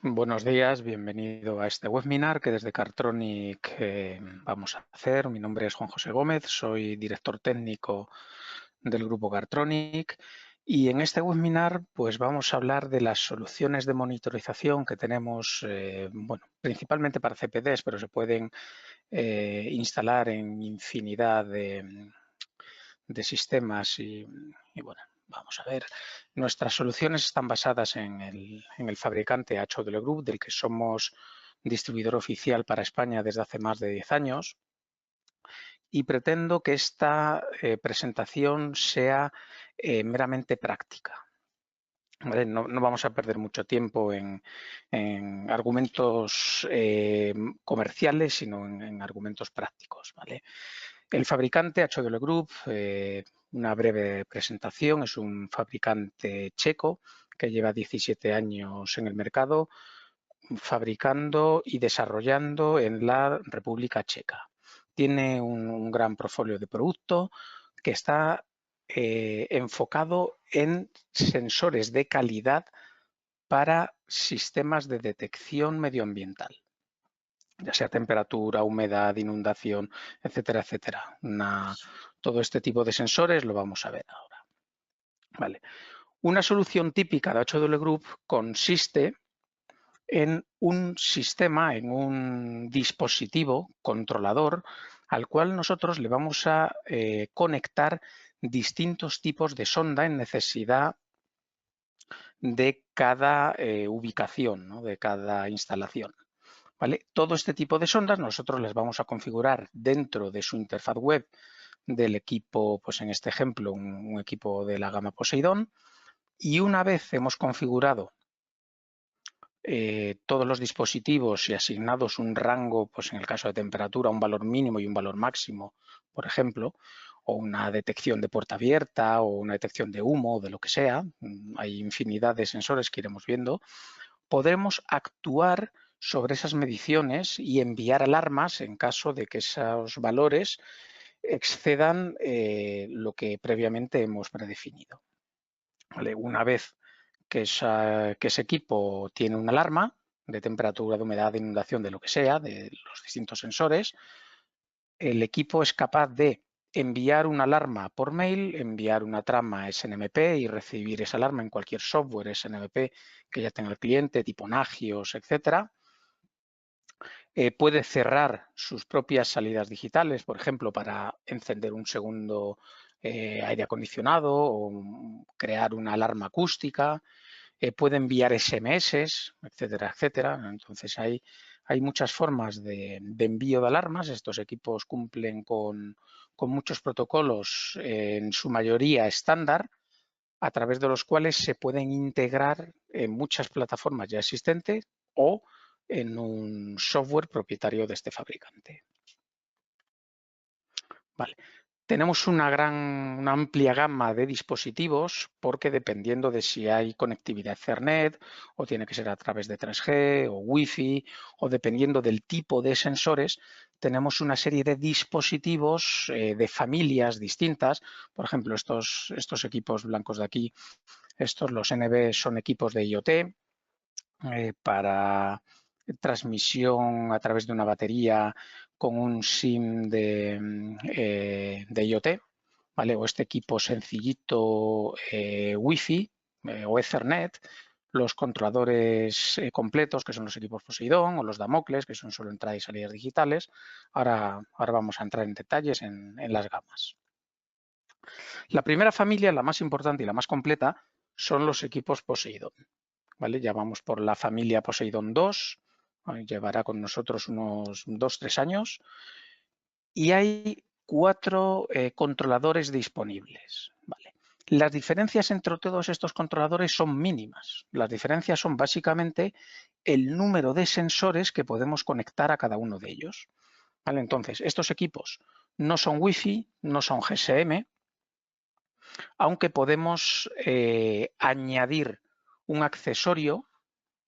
Buenos días, bienvenido a este webinar que desde Cartronic vamos a hacer. Mi nombre es Juan José Gómez, soy director técnico del grupo Cartronic y en este webinar pues vamos a hablar de las soluciones de monitorización que tenemos, bueno, principalmente para CPDs, pero se pueden instalar en infinidad de sistemas y bueno, vamos a ver. Nuestras soluciones están basadas en el fabricante HW Group, del que somos distribuidor oficial para España desde hace más de 10 años. Y pretendo que esta presentación sea meramente práctica. ¿Vale? No vamos a perder mucho tiempo en argumentos comerciales, sino en argumentos prácticos. ¿Vale? El fabricante HW Group, una breve presentación, es un fabricante checo que lleva 17 años en el mercado, fabricando y desarrollando en la República Checa. Tiene un gran portfolio de producto que está enfocado en sensores de calidad para sistemas de detección medioambiental, ya sea temperatura, humedad, inundación, etcétera, etcétera. Todo este tipo de sensores lo vamos a ver ahora. Vale. Una solución típica de HW Group consiste en un sistema, en un dispositivo controlador al cual nosotros le vamos a conectar distintos tipos de sonda en necesidad de cada ubicación, ¿no? De cada instalación. ¿Vale? Todo este tipo de sondas nosotros las vamos a configurar dentro de su interfaz web del equipo, pues en este ejemplo, un equipo de la gama Poseidón, y una vez hemos configurado todos los dispositivos y asignados un rango, pues en el caso de temperatura, un valor mínimo y un valor máximo, por ejemplo, o una detección de puerta abierta o una detección de humo, de lo que sea, hay infinidad de sensores que iremos viendo, podremos actuar sobre esas mediciones y enviar alarmas en caso de que esos valores excedan lo que previamente hemos predefinido. ¿Vale? Una vez que ese equipo tiene una alarma de temperatura, de humedad, de inundación, de lo que sea, de los distintos sensores, el equipo es capaz de enviar una alarma por mail, enviar una trama SNMP y recibir esa alarma en cualquier software SNMP que ya tenga el cliente, tipo Nagios, etcétera. Puede cerrar sus propias salidas digitales, por ejemplo, para encender un segundo aire acondicionado o crear una alarma acústica. Puede enviar SMS, etcétera, etcétera. Entonces hay muchas formas de envío de alarmas. Estos equipos cumplen con muchos protocolos, en su mayoría estándar, a través de los cuales se pueden integrar en muchas plataformas ya existentes o en un software propietario de este fabricante. Vale. Tenemos una amplia gama de dispositivos porque dependiendo de si hay conectividad Ethernet o tiene que ser a través de 3G o Wi-Fi o dependiendo del tipo de sensores, tenemos una serie de dispositivos de familias distintas. Por ejemplo, estos equipos blancos de aquí, los NB son equipos de IoT para transmisión a través de una batería con un SIM de IoT, ¿vale? O este equipo sencillito Wi-Fi o Ethernet, los controladores completos, que son los equipos Poseidón, o los Damocles, que son solo entradas y salidas digitales. Ahora vamos a entrar en detalles en las gamas. La primera familia, la más importante y la más completa, son los equipos Poseidón. ¿Vale? Ya vamos por la familia Poseidón 2, llevará con nosotros unos 2-3 años y hay 4 controladores disponibles. ¿Vale? Las diferencias entre todos estos controladores son mínimas. Las diferencias son básicamente el número de sensores que podemos conectar a cada uno de ellos. ¿Vale? Entonces, estos equipos no son Wi-Fi, no son GSM, aunque podemos añadir un accesorio,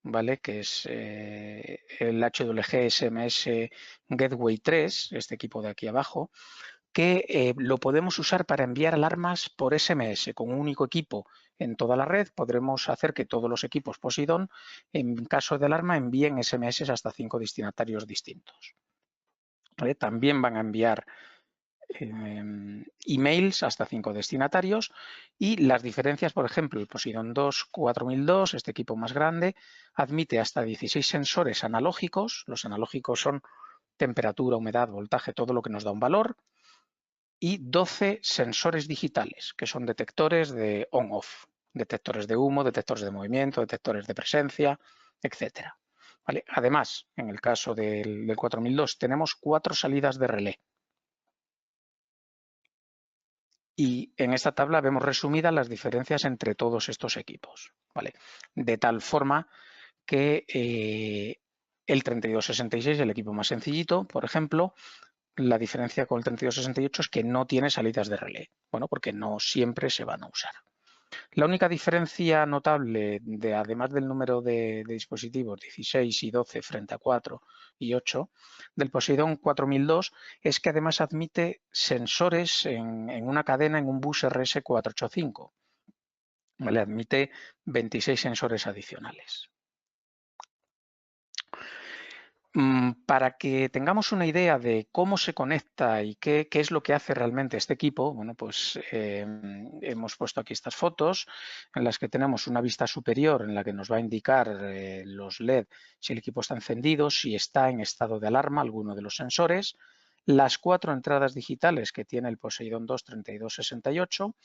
¿vale? Que es el HWG SMS Gateway 3, este equipo de aquí abajo, que lo podemos usar para enviar alarmas por SMS. Con un único equipo en toda la red podremos hacer que todos los equipos Poseidón, en caso de alarma, envíen SMS hasta 5 destinatarios distintos. ¿Vale? También van a enviar emails hasta 5 destinatarios, y las diferencias, por ejemplo, el Poseidón 2 4002, este equipo más grande, admite hasta 16 sensores analógicos. Los analógicos son temperatura, humedad, voltaje, todo lo que nos da un valor, y 12 sensores digitales, que son detectores de on-off, detectores de humo, detectores de movimiento, detectores de presencia, etc. ¿Vale? Además, en el caso del 4002 tenemos 4 salidas de relé. Y en esta tabla vemos resumidas las diferencias entre todos estos equipos, ¿vale? De tal forma que el 3266, el equipo más sencillito, por ejemplo, la diferencia con el 3268 es que no tiene salidas de relé, bueno, porque no siempre se van a usar. La única diferencia notable, además del número de dispositivos 16 y 12 frente a 4 y 8, del Poseidón 4002 es que además admite sensores en una cadena en un bus RS485. ¿Vale? Admite 26 sensores adicionales. Para que tengamos una idea de cómo se conecta y qué es lo que hace realmente este equipo, bueno, pues hemos puesto aquí estas fotos en las que tenemos una vista superior en la que nos va a indicar los LED si el equipo está encendido, si está en estado de alarma alguno de los sensores, las 4 entradas digitales que tiene el Poseidón 2 3268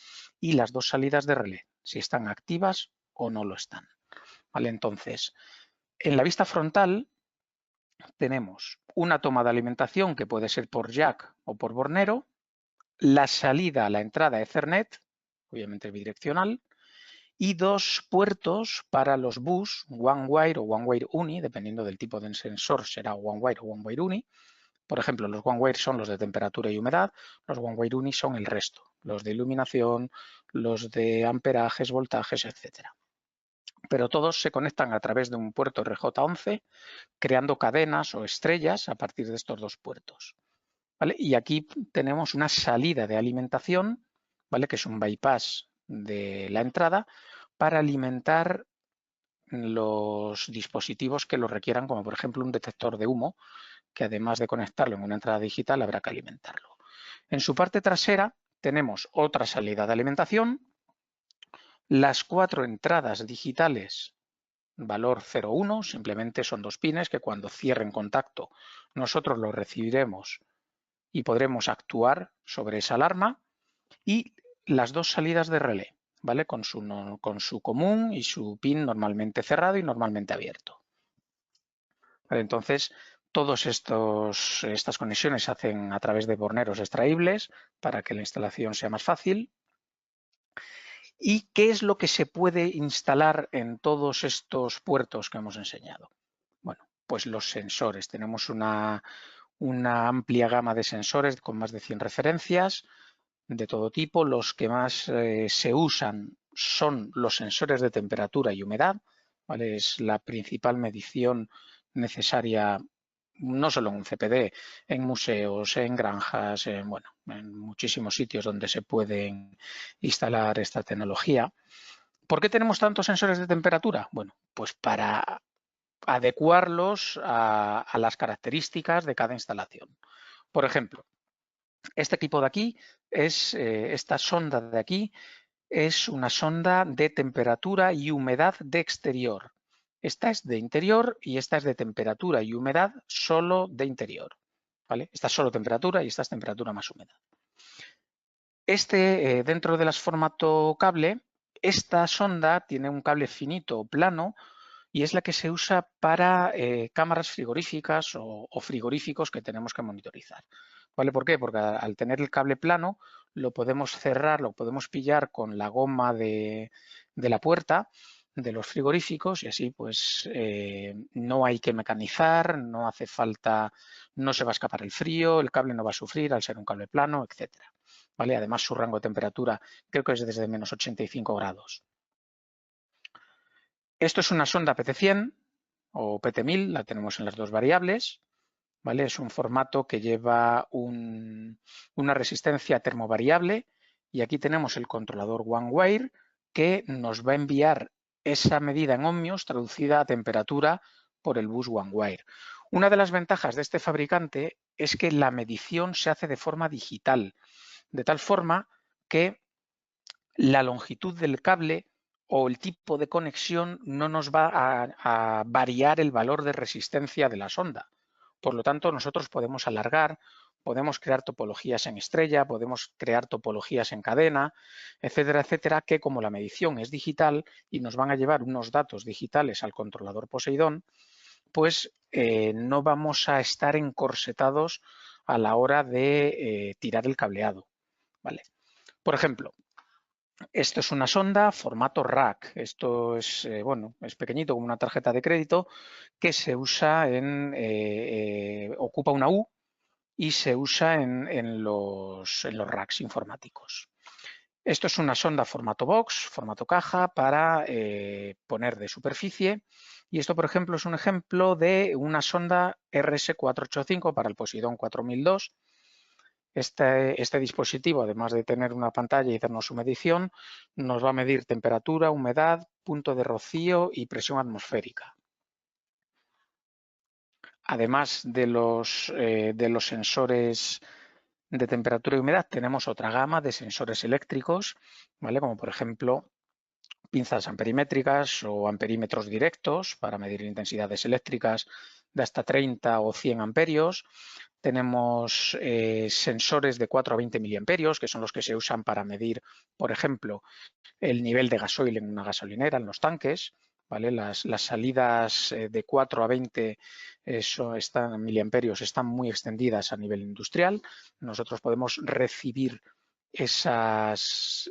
y las 2 salidas de relé, si están activas o no lo están. ¿Vale? Entonces, en la vista frontal tenemos una toma de alimentación que puede ser por jack o por bornero, la salida a la entrada Ethernet, obviamente bidireccional, y 2 puertos para los bus, One Wire o One Wire Uni, dependiendo del tipo de sensor, será One Wire o One Wire Uni. Por ejemplo, los One Wire son los de temperatura y humedad, los One Wire Uni son el resto, los de iluminación, los de amperajes, voltajes, etc. Pero todos se conectan a través de un puerto RJ11, creando cadenas o estrellas a partir de estos 2 puertos. ¿Vale? Y aquí tenemos una salida de alimentación, ¿vale? Que es un bypass de la entrada para alimentar los dispositivos que lo requieran, como por ejemplo un detector de humo, que además de conectarlo en una entrada digital habrá que alimentarlo. En su parte trasera tenemos otra salida de alimentación, las 4 entradas digitales valor 0,1, simplemente son 2 pines que cuando cierren contacto nosotros los recibiremos y podremos actuar sobre esa alarma, y las 2 salidas de relé, ¿vale? Con su común y su pin normalmente cerrado y normalmente abierto. ¿Vale? Entonces, todas estas conexiones se hacen a través de borneros extraíbles para que la instalación sea más fácil. ¿Y qué es lo que se puede instalar en todos estos puertos que hemos enseñado? Bueno, pues los sensores. Tenemos una amplia gama de sensores con más de 100 referencias de todo tipo. Los que más se usan son los sensores de temperatura y humedad, ¿vale? Es la principal medición necesaria, no solo en un CPD, en museos, en granjas, en muchísimos sitios donde se pueden instalar esta tecnología. ¿Por qué tenemos tantos sensores de temperatura? Bueno, pues para adecuarlos a las características de cada instalación. Por ejemplo, este equipo de aquí esta sonda de aquí es una sonda de temperatura y humedad de exterior. Esta es de interior y esta es de temperatura y humedad solo de interior. ¿Vale? Esta es solo temperatura y esta es temperatura más humedad. Dentro de las formato cable, esta sonda tiene un cable finito o plano y es la que se usa para cámaras frigoríficas o frigoríficos que tenemos que monitorizar. ¿Vale? ¿Por qué? Porque al tener el cable plano lo podemos cerrar, lo podemos pillar con la goma de la puerta de los frigoríficos y así pues no hay que mecanizar, no hace falta, no se va a escapar el frío, el cable no va a sufrir al ser un cable plano, etcétera. ¿Vale? Además su rango de temperatura creo que es desde menos 85 grados. Esto es una sonda PT100 o PT1000, la tenemos en las 2 variables, ¿vale? Es un formato que lleva una resistencia termovariable y aquí tenemos el controlador OneWire que nos va a enviar esa medida en ohmios traducida a temperatura por el bus OneWire. Una de las ventajas de este fabricante es que la medición se hace de forma digital, de tal forma que la longitud del cable o el tipo de conexión no nos va a variar el valor de resistencia de la sonda. Por lo tanto, nosotros podemos alargar, podemos crear topologías en estrella, podemos crear topologías en cadena, etcétera, etcétera, que como la medición es digital y nos van a llevar unos datos digitales al controlador Poseidón, pues no vamos a estar encorsetados a la hora de tirar el cableado, ¿vale? Por ejemplo, esto es una sonda formato rack. Esto es, bueno, es pequeñito como una tarjeta de crédito que se usa ocupa una U y se usa en los racks informáticos. Esto es una sonda formato box, formato caja para poner de superficie. Y esto, por ejemplo, es un ejemplo de una sonda RS485 para el Poseidón 4002. Este dispositivo, además de tener una pantalla y darnos su medición, nos va a medir temperatura, humedad, punto de rocío y presión atmosférica. Además de los sensores de temperatura y humedad, tenemos otra gama de sensores eléctricos, ¿vale? Como por ejemplo pinzas amperimétricas o amperímetros directos para medir intensidades eléctricas de hasta 30 o 100 amperios. Tenemos sensores de 4 a 20 miliamperios, que son los que se usan para medir, por ejemplo, el nivel de gasoil en una gasolinera, en los tanques. ¿Vale? Las salidas de 4 a 20 miliamperios están muy extendidas a nivel industrial. Nosotros podemos recibir esas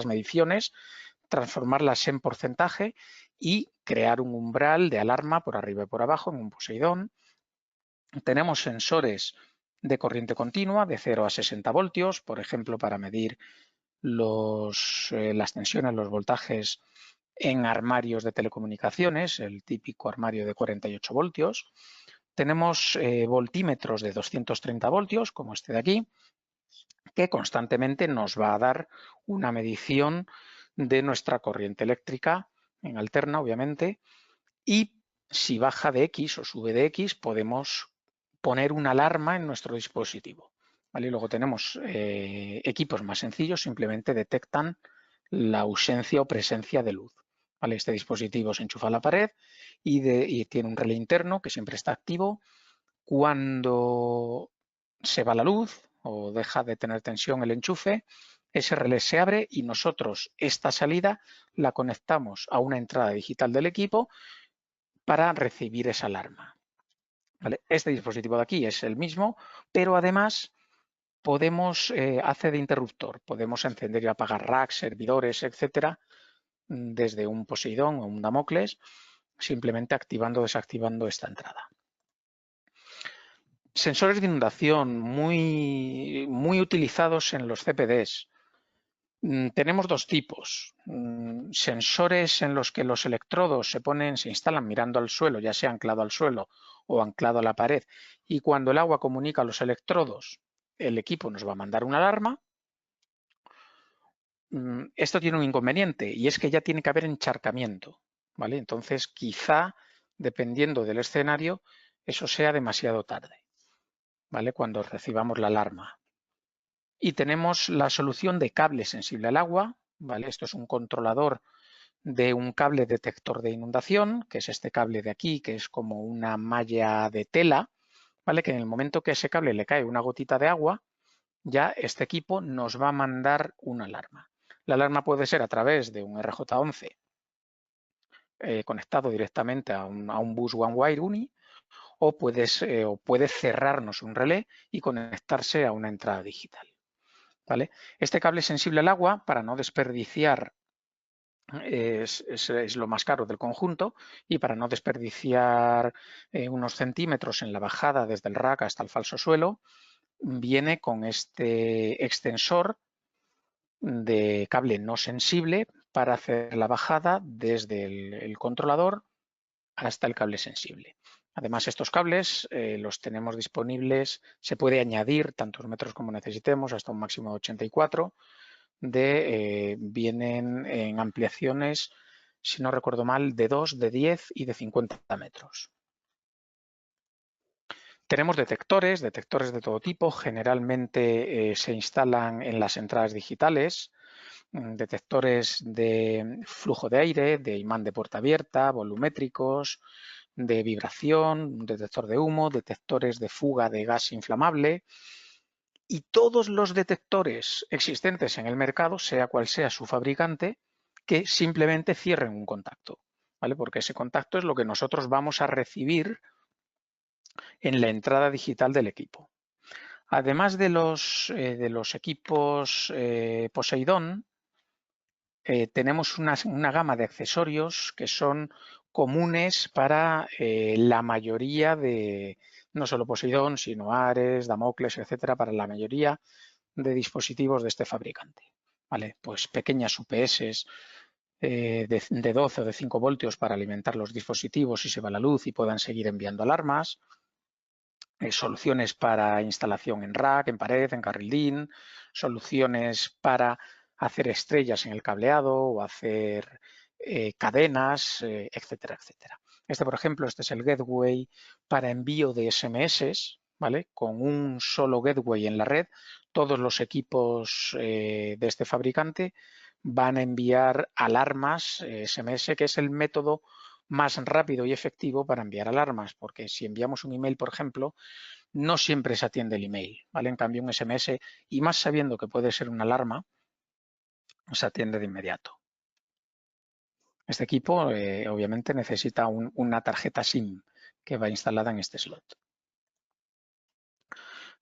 mediciones, transformarlas en porcentaje y crear un umbral de alarma por arriba y por abajo en un Poseidón. Tenemos sensores de corriente continua de 0 a 60 voltios, por ejemplo, para medir las tensiones, los voltajes en armarios de telecomunicaciones, el típico armario de 48 voltios. Tenemos voltímetros de 230 voltios, como este de aquí, que constantemente nos va a dar una medición de nuestra corriente eléctrica en alterna, obviamente, y si baja de X o sube de X, podemos poner una alarma en nuestro dispositivo. ¿Vale? Y luego tenemos equipos más sencillos, simplemente detectan la ausencia o presencia de luz. ¿Vale? Este dispositivo se enchufa a la pared y tiene un relé interno que siempre está activo. Cuando se va la luz o deja de tener tensión el enchufe, ese relé se abre y nosotros esta salida la conectamos a una entrada digital del equipo para recibir esa alarma. ¿Vale? Este dispositivo de aquí es el mismo, pero además hace de interruptor. Podemos encender y apagar racks, servidores, etcétera, desde un Poseidón o un Damocles, simplemente activando o desactivando esta entrada. Sensores de inundación muy utilizados en los CPDs. Tenemos dos tipos. Sensores en los que los electrodos se instalan mirando al suelo, ya sea anclado al suelo o anclado a la pared, y cuando el agua comunica a los electrodos, el equipo nos va a mandar una alarma. Esto tiene un inconveniente y es que ya tiene que haber encharcamiento, ¿vale? Entonces, quizá, dependiendo del escenario, eso sea demasiado tarde, ¿vale? Cuando recibamos la alarma. Y tenemos la solución de cable sensible al agua, ¿vale? Esto es un controlador de un cable detector de inundación, que es este cable de aquí, que es como una malla de tela, ¿vale? Que en el momento que a ese cable le cae una gotita de agua, ya este equipo nos va a mandar una alarma. La alarma puede ser a través de un RJ11 conectado directamente a un bus OneWire UNI o puede cerrarnos un relé y conectarse a una entrada digital. ¿Vale? Este cable sensible al agua, para no desperdiciar, es lo más caro del conjunto y para no desperdiciar unos centímetros en la bajada desde el rack hasta el falso suelo, viene con este extensor de cable no sensible para hacer la bajada desde el controlador hasta el cable sensible. Además, estos cables los tenemos disponibles, se puede añadir tantos metros como necesitemos, hasta un máximo de 84, vienen en ampliaciones, si no recuerdo mal, de 2, de 10 y de 50 metros. Tenemos detectores de todo tipo, generalmente se instalan en las entradas digitales, detectores de flujo de aire, de imán de puerta abierta, volumétricos, de vibración, un detector de humo, detectores de fuga de gas inflamable y todos los detectores existentes en el mercado, sea cual sea su fabricante, que simplemente cierren un contacto, ¿vale? Porque ese contacto es lo que nosotros vamos a recibir en la entrada digital del equipo. Además de los equipos Poseidón, tenemos una gama de accesorios que son comunes para la mayoría de, no solo Poseidón, sino Ares, Damocles, etcétera, para la mayoría de dispositivos de este fabricante. ¿Vale? Pues pequeñas UPS de 12 o de 5 voltios para alimentar los dispositivos si se va la luz y puedan seguir enviando alarmas. Soluciones para instalación en rack, en pared, en carril DIN, soluciones para hacer estrellas en el cableado o hacer cadenas, etcétera, etcétera. Por ejemplo, este es el gateway para envío de SMS, ¿vale? Con un solo gateway en la red, todos los equipos de este fabricante van a enviar alarmas SMS, que es el método más rápido y efectivo para enviar alarmas, porque si enviamos un email, por ejemplo, no siempre se atiende el email, ¿vale? En cambio, un SMS, y más sabiendo que puede ser una alarma, se atiende de inmediato. Este equipo, obviamente, necesita una tarjeta SIM que va instalada en este slot.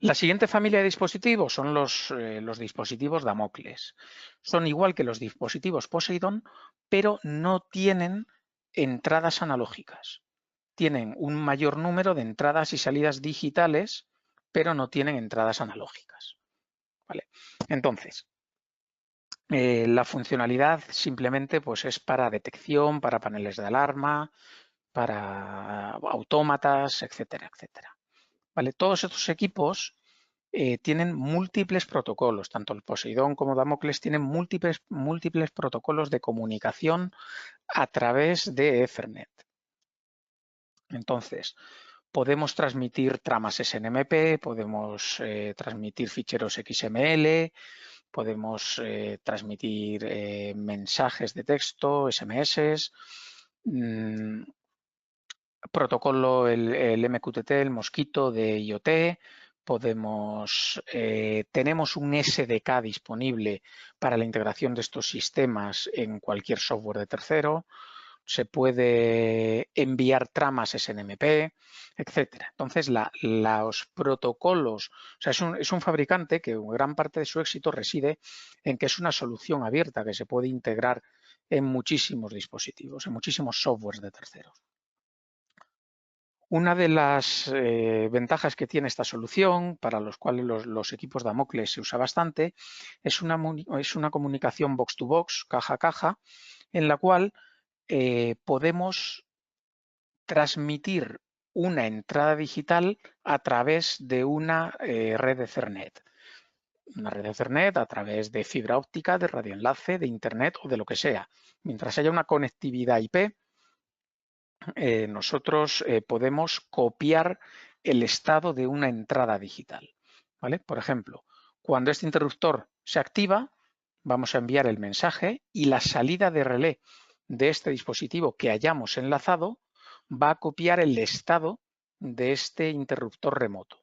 La siguiente familia de dispositivos son los dispositivos Damocles. Son igual que los dispositivos Poseidon, pero no tienen entradas analógicas. Tienen un mayor número de entradas y salidas digitales, pero no tienen entradas analógicas. ¿Vale? Entonces, la funcionalidad simplemente pues, es para detección, para paneles de alarma, para autómatas, etcétera, etcétera. ¿Vale? Todos estos equipos tienen múltiples protocolos, tanto el Poseidón como Damocles tienen múltiples protocolos de comunicación a través de Ethernet. Entonces, podemos transmitir tramas SNMP, podemos transmitir ficheros XML, podemos transmitir mensajes de texto, SMS, protocolo, el MQTT, el Mosquito de IoT, tenemos un SDK disponible para la integración de estos sistemas en cualquier software de tercero, se puede enviar tramas SNMP, etcétera. Entonces, los protocolos, o sea, es un fabricante que gran parte de su éxito reside en que es una solución abierta que se puede integrar en muchísimos dispositivos, en muchísimos softwares de terceros. Una de las ventajas que tiene esta solución, para los cuales los equipos Damocles se usa bastante, es una comunicación box to box, caja a caja, en la cual podemos transmitir una entrada digital a través de una red de Ethernet. Una red de Ethernet a través de fibra óptica, de radioenlace, de Internet o de lo que sea. Mientras haya una conectividad IP, nosotros podemos copiar el estado de una entrada digital. ¿Vale? Por ejemplo, cuando este interruptor se activa, vamos a enviar el mensaje y la salida de relé de este dispositivo que hayamos enlazado va a copiar el estado de este interruptor remoto.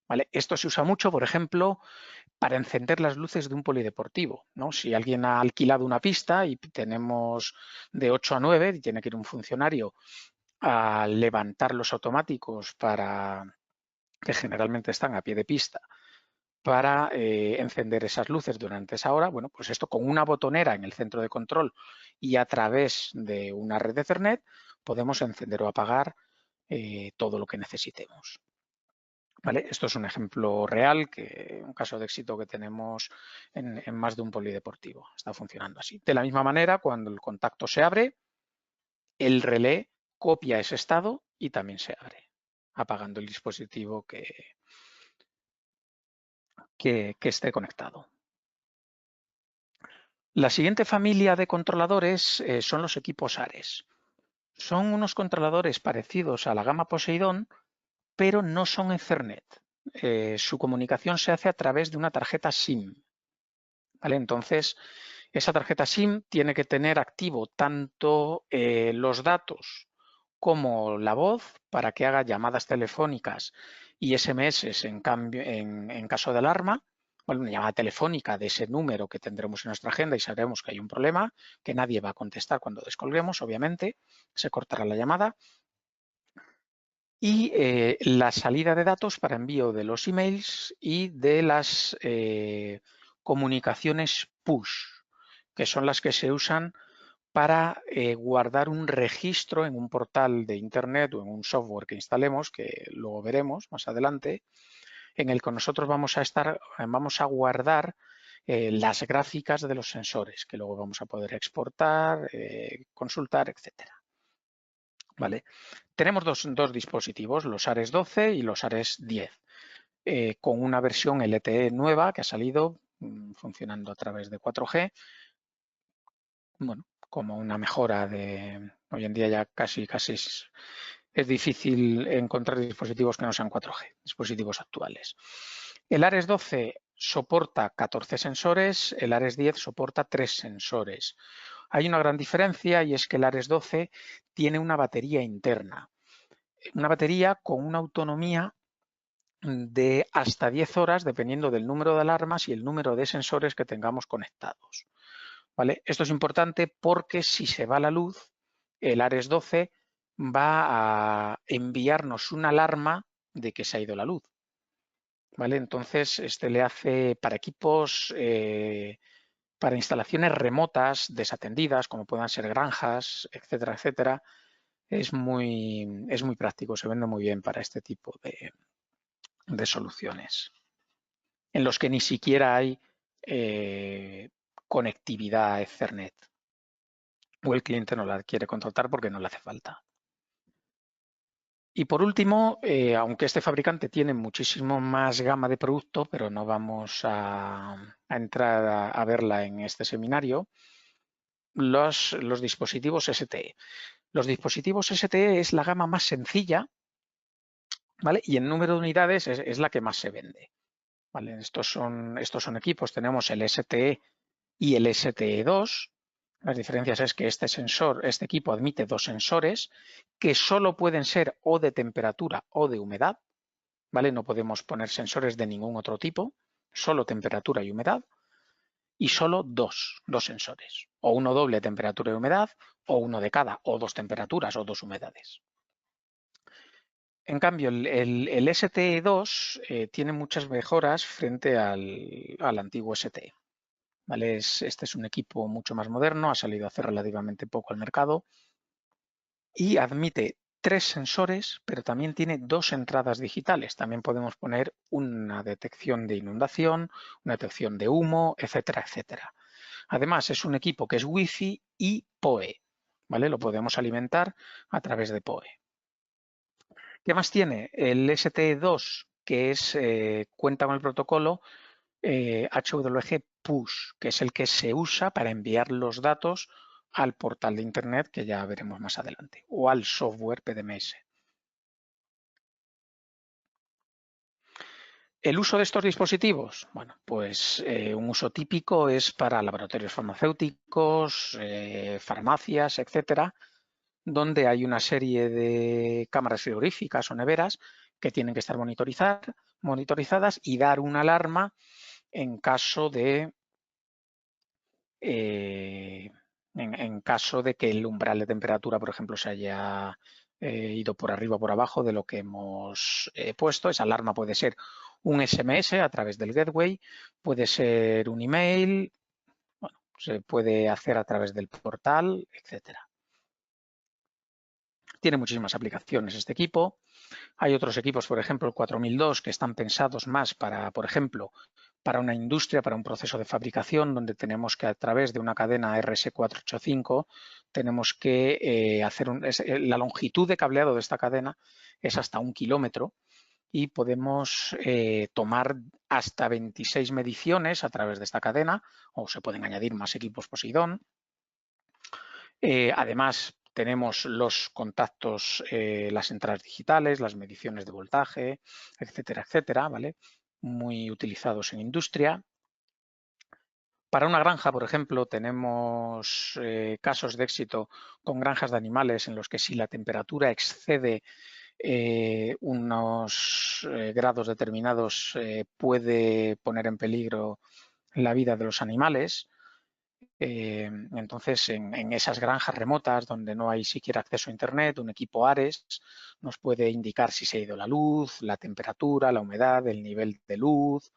¿Vale? Esto se usa mucho, por ejemplo, para encender las luces de un polideportivo, ¿no? Si alguien ha alquilado una pista y tenemos de 8 a 9 y tiene que ir un funcionario a levantar los automáticos que generalmente están a pie de pista para encender esas luces durante esa hora, bueno, pues esto con una botonera en el centro de control y a través de una red de Ethernet podemos encender o apagar todo lo que necesitemos. ¿Vale? Esto es un ejemplo real, un caso de éxito que tenemos en más de un polideportivo. Está funcionando así. De la misma manera, cuando el contacto se abre, el relé copia ese estado y también se abre, apagando el dispositivo que esté conectado. La siguiente familia de controladores son los equipos Ares. Son unos controladores parecidos a la gama Poseidon, pero no son Ethernet. Su comunicación se hace a través de una tarjeta SIM. ¿Vale? Entonces, esa tarjeta SIM tiene que tener activo tanto los datos como la voz para que haga llamadas telefónicas y SMS en caso de alarma. Bueno, una llamada telefónica de ese número que tendremos en nuestra agenda y sabremos que hay un problema, que nadie va a contestar cuando descolguemos, obviamente, se cortará la llamada. Y la salida de datos para envío de los emails y de las comunicaciones push, que son las que se usan para guardar un registro en un portal de internet o en un software que instalemos, que luego veremos más adelante, en el que nosotros vamos a guardar las gráficas de los sensores, que luego vamos a poder exportar, consultar, etcétera. ¿Vale? Tenemos dos dispositivos, los Ares 12 y los Ares 10, con una versión LTE nueva que ha salido funcionando a través de 4G. Bueno, como una mejora de... Hoy en día ya casi es difícil encontrar dispositivos que no sean 4G, dispositivos actuales. El Ares 12 soporta 14 sensores, el Ares 10 soporta 3 sensores. Hay una gran diferencia y es que el Ares 12 tiene una batería interna. Una batería con una autonomía de hasta 10 horas dependiendo del número de alarmas y el número de sensores que tengamos conectados. ¿Vale? Esto es importante porque si se va la luz, el Ares 12 va a enviarnos una alarma de que se ha ido la luz. ¿Vale? Entonces, este le hace para equipos, para instalaciones remotas, desatendidas, como puedan ser granjas, etcétera, etcétera, es muy práctico, se vende muy bien para este tipo de soluciones, en los que ni siquiera hay conectividad Ethernet o el cliente no la quiere contratar porque no le hace falta. Y por último, aunque este fabricante tiene muchísimo más gama de producto, pero no vamos a entrar a verla en este seminario, los dispositivos STE. Los dispositivos STE es la gama más sencilla, ¿vale? Y en número de unidades es la que más se vende. ¿Vale? Estos son equipos, tenemos el STE y el STE2. Las diferencias es que este equipo admite 2 sensores que solo pueden ser o de temperatura o de humedad, ¿vale? No podemos poner sensores de ningún otro tipo, solo temperatura y humedad, y solo dos sensores, o uno doble de temperatura y humedad, o uno de cada, o 2 temperaturas o 2 humedades. En cambio, el STE2 tiene muchas mejoras frente al antiguo STE. ¿Vale? Este es un equipo mucho más moderno, ha salido hace relativamente poco al mercado y admite 3 sensores, pero también tiene 2 entradas digitales. También podemos poner una detección de inundación, una detección de humo, etcétera, etcétera. Además, es un equipo que es Wi-Fi y PoE. ¿Vale? Lo podemos alimentar a través de PoE. ¿Qué más tiene? El STE2, que cuenta con el protocolo HWG Push, que es el que se usa para enviar los datos al portal de Internet, que ya veremos más adelante, o al software PDMS. ¿El uso de estos dispositivos? Bueno, pues un uso típico es para laboratorios farmacéuticos, farmacias, etcétera, donde hay una serie de cámaras frigoríficas o neveras que tienen que estar monitorizadas y dar una alarma en caso de en caso de que el umbral de temperatura, por ejemplo, se haya ido por arriba o por abajo de lo que hemos puesto. Esa alarma puede ser un SMS a través del gateway, puede ser un email, bueno, se puede hacer a través del portal, etcétera. Tiene muchísimas aplicaciones este equipo. Hay otros equipos, por ejemplo, el 4002, que están pensados más para, por ejemplo, para una industria, para un proceso de fabricación, donde tenemos que, a través de una cadena RS485, tenemos que hacer la longitud de cableado de esta cadena es hasta 1 kilómetro y podemos tomar hasta 26 mediciones a través de esta cadena, o se pueden añadir más equipos Poseidón. Además, tenemos los contactos, las entradas digitales, las mediciones de voltaje, etcétera, etcétera, ¿vale? Muy utilizados en industria. Para una granja, por ejemplo, tenemos casos de éxito con granjas de animales en los que, si la temperatura excede unos grados determinados, puede poner en peligro la vida de los animales. Entonces, en esas granjas remotas donde no hay siquiera acceso a Internet, un equipo ARES nos puede indicar si se ha ido la luz, la temperatura, la humedad, el nivel de luz.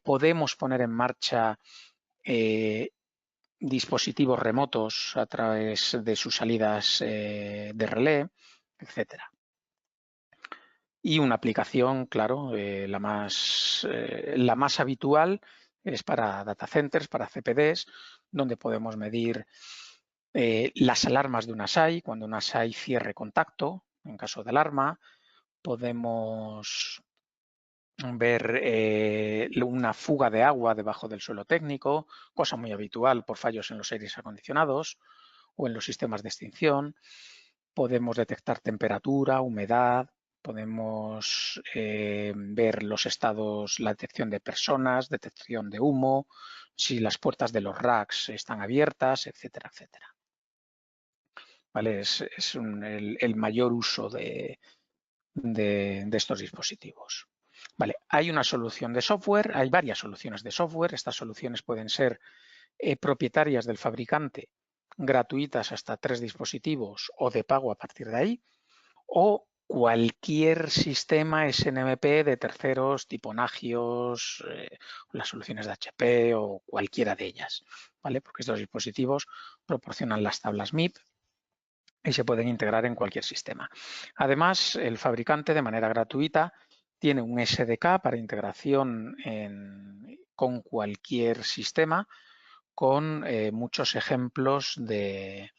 Podemos poner en marcha dispositivos remotos a través de sus salidas de relé, etcétera. Y una aplicación, claro, la más habitual es para data centers, para CPDs, donde podemos medir las alarmas de una SAI, cuando una SAI cierre contacto, en caso de alarma. Podemos ver una fuga de agua debajo del suelo técnico, cosa muy habitual por fallos en los aires acondicionados o en los sistemas de extinción. Podemos detectar temperatura, humedad, podemos ver los estados, la detección de personas, detección de humo, si las puertas de los racks están abiertas, etcétera, etcétera. ¿Vale? Es el mayor uso de estos dispositivos. Vale, hay una solución de software, hay varias soluciones de software. Estas soluciones pueden ser propietarias del fabricante, gratuitas hasta 3 dispositivos o de pago a partir de ahí, o cualquier sistema SNMP de terceros tipo Nagios, las soluciones de HP o cualquiera de ellas, ¿vale? Porque estos dispositivos proporcionan las tablas MIP y se pueden integrar en cualquier sistema. Además, el fabricante, de manera gratuita, tiene un SDK para integración con cualquier sistema, con muchos ejemplos de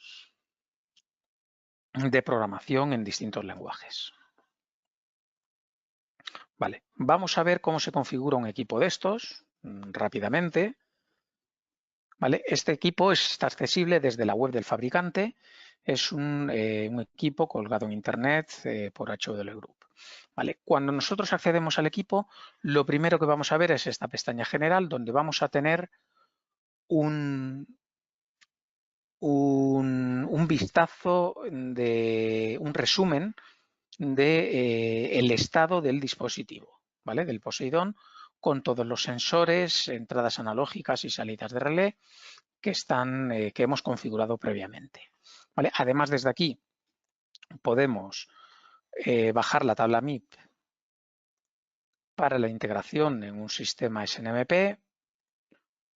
programación en distintos lenguajes. Vale, vamos a ver cómo se configura un equipo de estos rápidamente. ¿Vale? Este equipo está accesible desde la web del fabricante. Es un equipo colgado en Internet por HW Group. ¿Vale? Cuando nosotros accedemos al equipo, lo primero que vamos a ver es esta pestaña general, donde vamos a tener un vistazo de un resumen del estado del dispositivo, ¿vale? Del Poseidón, con todos los sensores, entradas analógicas y salidas de relé que hemos configurado previamente. ¿Vale? Además, desde aquí podemos bajar la tabla MIP para la integración en un sistema SNMP,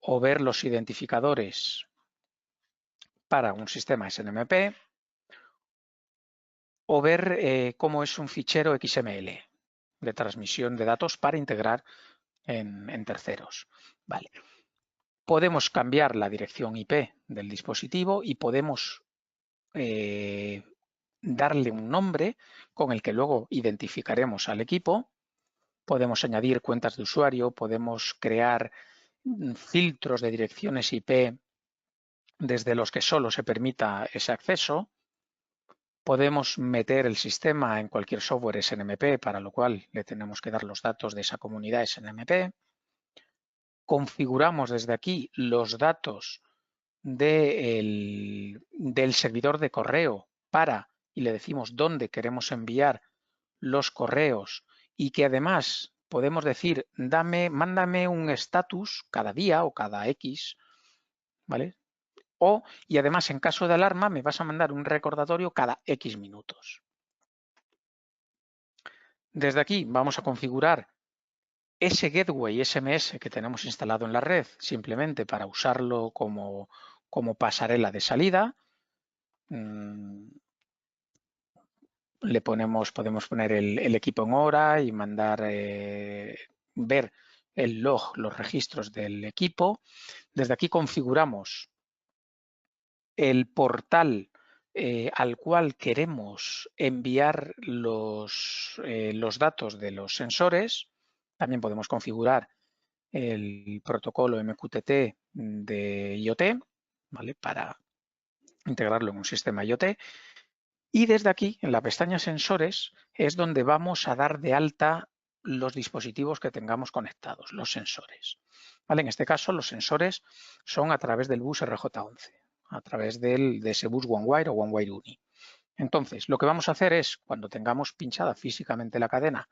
o ver los identificadores para un sistema SNMP, o ver cómo es un fichero XML de transmisión de datos para integrar en terceros. Vale. Podemos cambiar la dirección IP del dispositivo y podemos darle un nombre con el que luego identificaremos al equipo. Podemos añadir cuentas de usuario, podemos crear filtros de direcciones IP desde los que solo se permita ese acceso. Podemos meter el sistema en cualquier software SNMP, para lo cual le tenemos que dar los datos de esa comunidad SNMP. Configuramos desde aquí los datos del servidor de correo y le decimos dónde queremos enviar los correos, y que además podemos decir, mándame un estatus cada día o cada X, ¿vale? Y además, en caso de alarma, me vas a mandar un recordatorio cada X minutos. Desde aquí vamos a configurar ese gateway SMS que tenemos instalado en la red, simplemente para usarlo como pasarela de salida. Podemos poner el equipo en hora y mandar, ver el log, los registros del equipo. Desde aquí configuramos el portal al cual queremos enviar los datos de los sensores. También podemos configurar el protocolo MQTT de IoT, ¿vale? Para integrarlo en un sistema IoT. Y desde aquí, en la pestaña Sensores, es donde vamos a dar de alta los dispositivos que tengamos conectados, los sensores. ¿Vale? En este caso, los sensores son a través del bus RJ11, a través de ese bus OneWire o OneWire Uni. Entonces, lo que vamos a hacer es, cuando tengamos pinchada físicamente la cadena,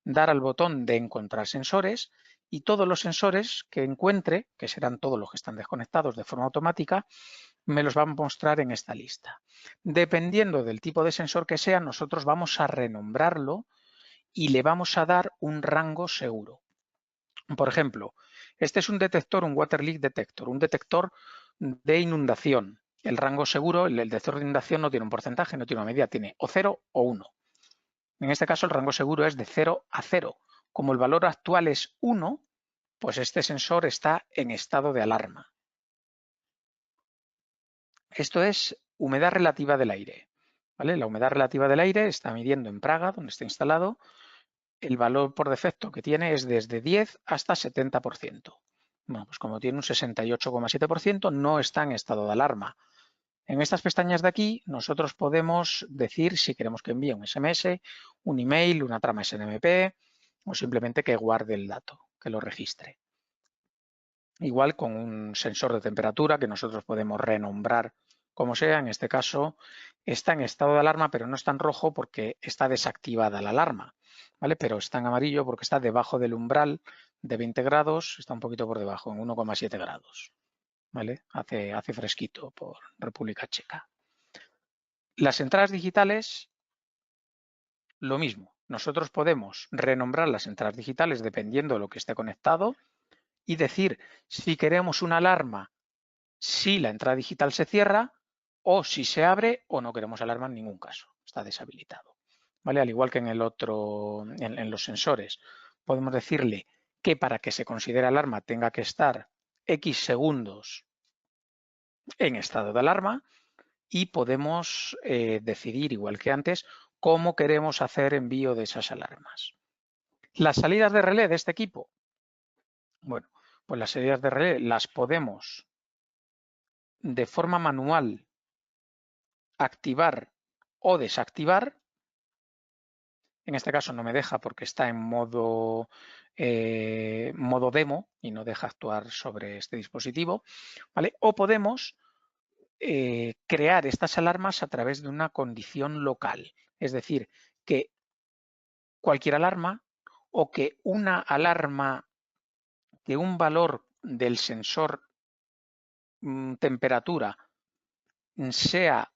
dar al botón de encontrar sensores y todos los sensores que encuentre, que serán todos los que están desconectados de forma automática, me los va a mostrar en esta lista. Dependiendo del tipo de sensor que sea, nosotros vamos a renombrarlo y le vamos a dar un rango seguro. Por ejemplo, este es un detector, un water leak detector, un detector de inundación. El rango seguro, el detector de inundación no tiene un porcentaje, no tiene una medida, tiene o 0 o 1. En este caso el rango seguro es de 0 a 0. Como el valor actual es 1, pues este sensor está en estado de alarma. Esto es humedad relativa del aire. ¿Vale? La humedad relativa del aire está midiendo en Praga, donde está instalado. El valor por defecto que tiene es desde 10 hasta 70%. Bueno, pues como tiene un 68,7%, no está en estado de alarma. En estas pestañas de aquí, nosotros podemos decir si queremos que envíe un SMS, un email, una trama SNMP o simplemente que guarde el dato, que lo registre. Igual con un sensor de temperatura que nosotros podemos renombrar como sea. En este caso está en estado de alarma, pero no está en rojo porque está desactivada la alarma, ¿vale? Pero está en amarillo porque está debajo del umbral de 20 grados, está un poquito por debajo, en 1,7 grados, ¿vale? Hace fresquito por República Checa. Las entradas digitales, lo mismo. Nosotros podemos renombrar las entradas digitales dependiendo de lo que esté conectado y decir si queremos una alarma si la entrada digital se cierra o si se abre o no queremos alarma en ningún caso. Está deshabilitado. ¿Vale? Al igual que en el otro, en los sensores, podemos decirle que para que se considere alarma tenga que estar X segundos en estado de alarma y podemos decidir, igual que antes, cómo queremos hacer envío de esas alarmas. Las salidas de relé de este equipo, bueno, pues las salidas de relé las podemos de forma manual activar o desactivar. En este caso no me deja porque está en modo demo y no deja actuar sobre este dispositivo, ¿vale? O podemos crear estas alarmas a través de una condición local, es decir, que cualquier alarma o que una alarma, que un valor del sensor temperatura sea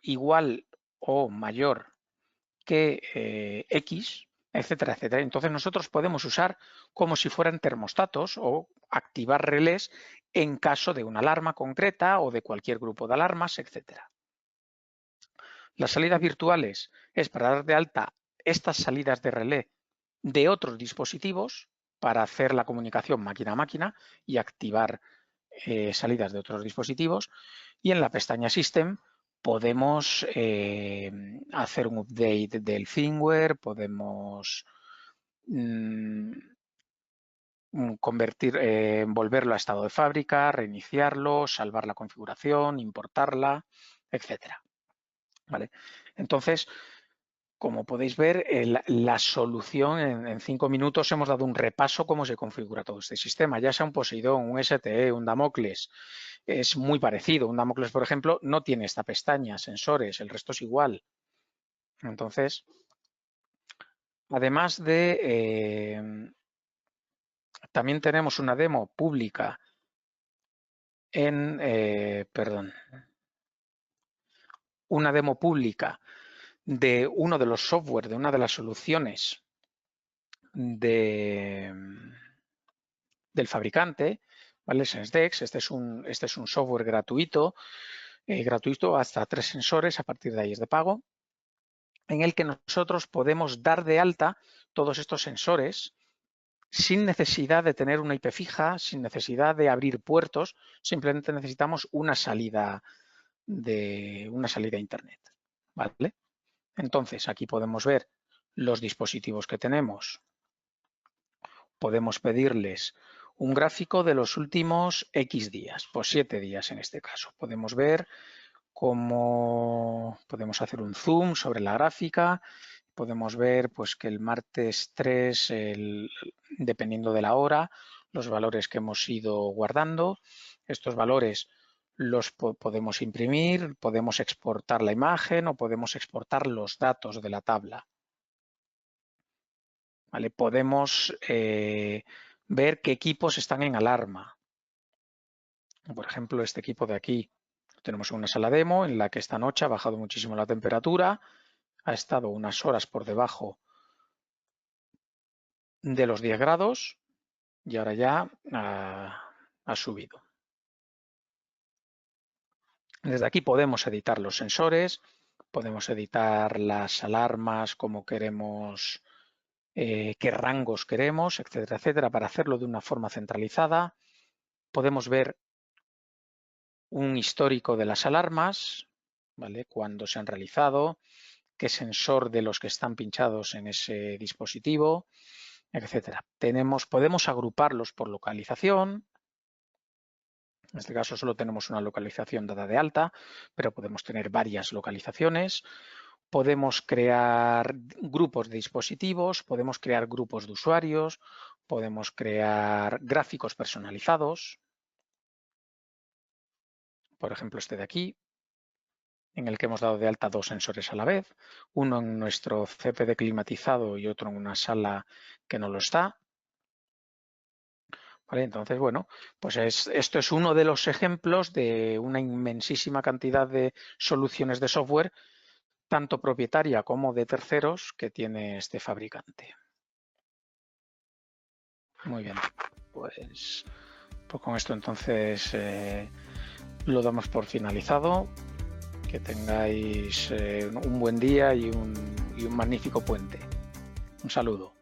igual o mayor que X, etcétera, etcétera. Entonces nosotros podemos usar como si fueran termostatos o activar relés en caso de una alarma concreta o de cualquier grupo de alarmas, etcétera. Las salidas virtuales es para dar de alta estas salidas de relé de otros dispositivos para hacer la comunicación máquina a máquina y activar salidas de otros dispositivos. Y en la pestaña System podemos hacer un update del firmware, podemos volverlo a estado de fábrica, reiniciarlo, salvar la configuración, importarla, etcétera. ¿Vale? Entonces, como podéis ver, la solución en 5 minutos hemos dado un repaso cómo se configura todo este sistema, ya sea un Poseidón, un STE, un Damocles. Es muy parecido. Un Damocles, por ejemplo, no tiene esta pestaña, sensores, el resto es igual. Entonces, además de, también tenemos una demo pública una demo pública de uno de los software, de una de las soluciones del fabricante, ¿vale? SenseDex. Este es un software gratuito, hasta 3 sensores, a partir de ahí es de pago, en el que nosotros podemos dar de alta todos estos sensores sin necesidad de tener una IP fija, sin necesidad de abrir puertos, simplemente necesitamos una salida a Internet, ¿vale? Entonces, aquí podemos ver los dispositivos que tenemos. Podemos pedirles un gráfico de los últimos X días, pues 7 días en este caso. Podemos ver cómo podemos hacer un zoom sobre la gráfica. Podemos ver pues, que el martes 3, dependiendo de la hora, los valores que hemos ido guardando. Estos valores los podemos imprimir, podemos exportar la imagen o podemos exportar los datos de la tabla. ¿Vale? Podemos ver qué equipos están en alarma. Por ejemplo, este equipo de aquí. Tenemos una sala demo en la que esta noche ha bajado muchísimo la temperatura, ha estado unas horas por debajo de los 10 grados y ahora ya ha subido. Desde aquí podemos editar los sensores, podemos editar las alarmas, como queremos, qué rangos queremos, etcétera, etcétera, para hacerlo de una forma centralizada. Podemos ver un histórico de las alarmas, ¿vale? Cuándo se han realizado, qué sensor de los que están pinchados en ese dispositivo, etcétera. Podemos agruparlos por localización. En este caso solo tenemos una localización dada de alta, pero podemos tener varias localizaciones. Podemos crear grupos de dispositivos, podemos crear grupos de usuarios, podemos crear gráficos personalizados. Por ejemplo, este de aquí, en el que hemos dado de alta 2 sensores a la vez, uno en nuestro CPD climatizado y otro en una sala que no lo está. ¿Vale? Entonces, bueno, pues esto es uno de los ejemplos de una inmensísima cantidad de soluciones de software, tanto propietaria como de terceros, que tiene este fabricante. Muy bien, pues con esto entonces lo damos por finalizado. Que tengáis un buen día y un magnífico puente. Un saludo.